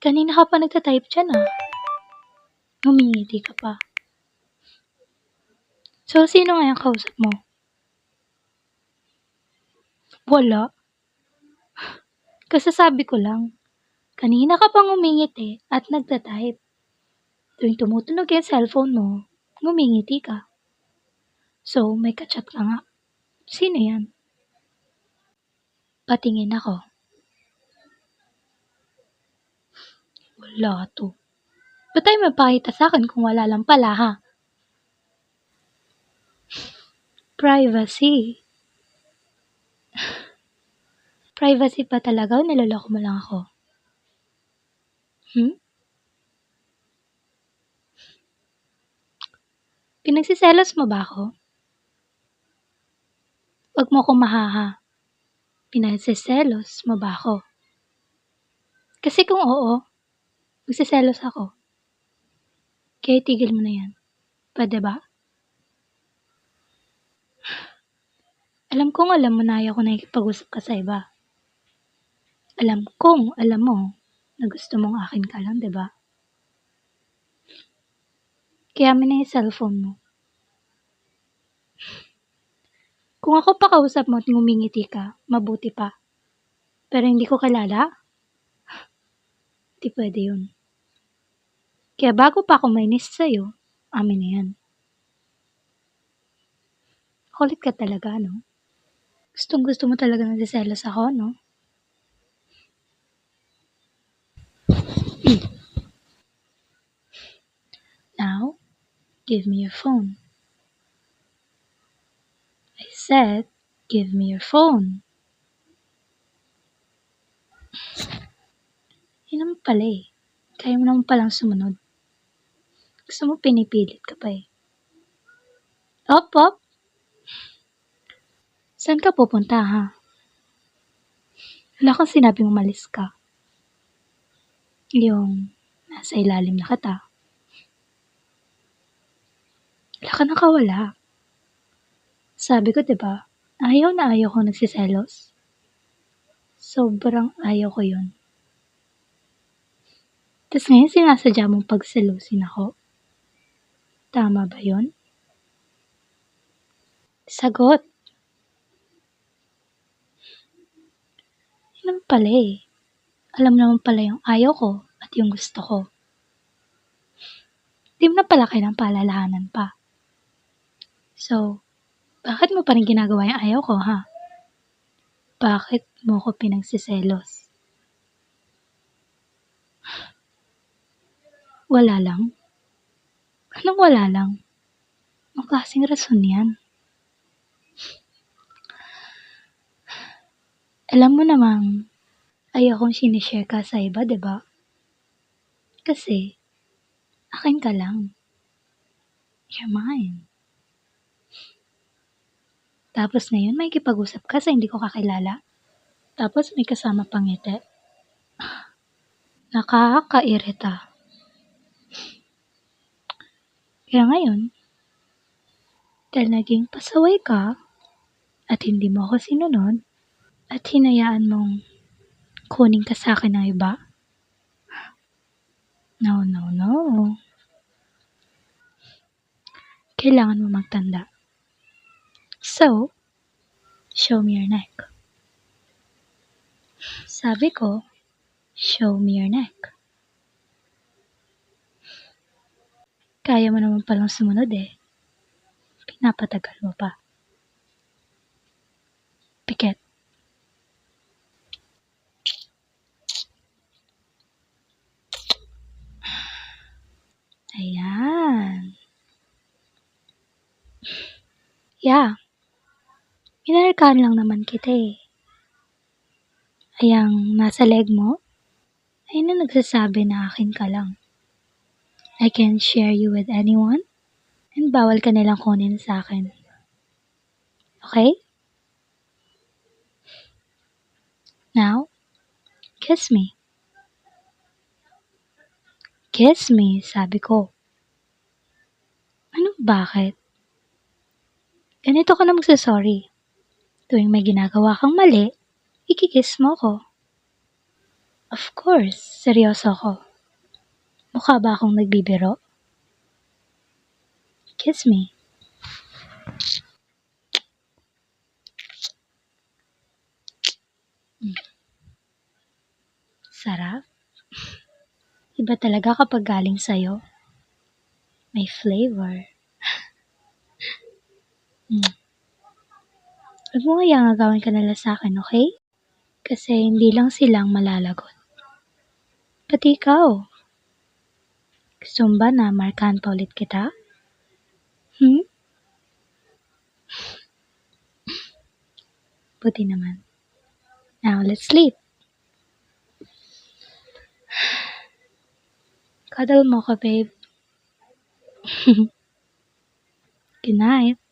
Kanina ka pa nagta-type diyan, Ngumingiti ka pa. So, sino nga yung kausap mo? Wala. Kasasabi ko lang, kanina ka pang ngumingiti at nagta-type. Tuwing tumutunog yung cellphone mo, ngumingiti ka. So, may ka-chat ka nga. Sino yan? Patingin ako. Wala to. Ba't tayo mapakita sa akin kung wala lang pala, ha? Privacy. Privacy pa talaga o niloloko mo lang ako? Pinagsiselos mo ba ako? Wag mo akong mahaha. Pinagsiselos mo ba ako? Kasi kung oo, magsiselos ako. Kaya tigil mo na yan. Pwede ba? Alam kong alam mo na ayaw ko nakikipag-usap ka sa iba. Alam mo na gusto mong akin ka lang, diba? Kaya amin na yung cellphone mo. Kung ako pa kausap mo at ngumingiti ka, mabuti pa. Pero hindi ko kilala? Di pwede yun. Kaya bago pa ako mainis sa'yo, amin na yan. Kulit ka talaga, no? Gustong gusto mo talaga nagsiselos ako, no? Now, give me your phone. I said, give me your phone. Yun naman pala eh. Kaya mo naman palang sumunod. Gusto mo pinipilit ka pa eh. Op. Saan ka pupunta, ha? Wala kang sinabing umalis ka. Yung nasa ilalim na kita. Wala ka nakawala. Sabi ko, diba, ayaw na ayaw ko nagsiselos. Sobrang ayaw ko yun. Tapos ngayon sinasadya mong pagselusin ako. Tama ba yun? Sagot. Yun naman pala eh. Alam naman pala yung ayaw ko at yung gusto ko. Di mo na pala kailang paalalahanan pa. So, bakit mo pa rin ginagawa yung ayaw ko, ha? Bakit mo ko pinagsiselos? Wala lang? Anong wala lang? Anong klaseng rason yan? Alam mo namang ayaw kong sinishare ka sa iba, diba? Kasi, akin ka lang. You're mine. Tapos ngayon may kipag-usap ka sa hindi ko kakilala. Tapos may kasama pang ngiti. Nakakairita. Kaya ngayon, dahil naging pasaway ka at hindi mo ako sinunod at hinayaan mong kunin ka sa akin ng iba. No. Kailangan mo magtanda. So, show me your neck. Sabi ko, show me your neck. Kaya mo naman palang sumunod eh. Pinapatagal mo pa. Pikit. Ayan. Yeah. Minarkahan lang naman kita eh. Ayang nasa leg mo, ay na nagsasabi na akin ka lang. I can share you with anyone, and bawal ka nilang kunin sa akin. Okay? Now, kiss me. Kiss me, sabi ko. Ano bakit? Ganito ka na magsasorry. Tuwing may ginagawa kang mali, ikikiss mo ko. Of course, seryoso ako. Mukha ba akong nagbibiro? Kiss me. Sarap. Iba talaga kapag galing sa'yo. May flavor. Huwag mo kayang agawin ka nila sa'kin, okay? Kasi hindi lang silang malalagot. Pati ikaw. Gusto mo ba na markahan pa ulit kita? Hmm? Buti naman. Now, let's sleep. Cuddle mo ko, babe. Good night.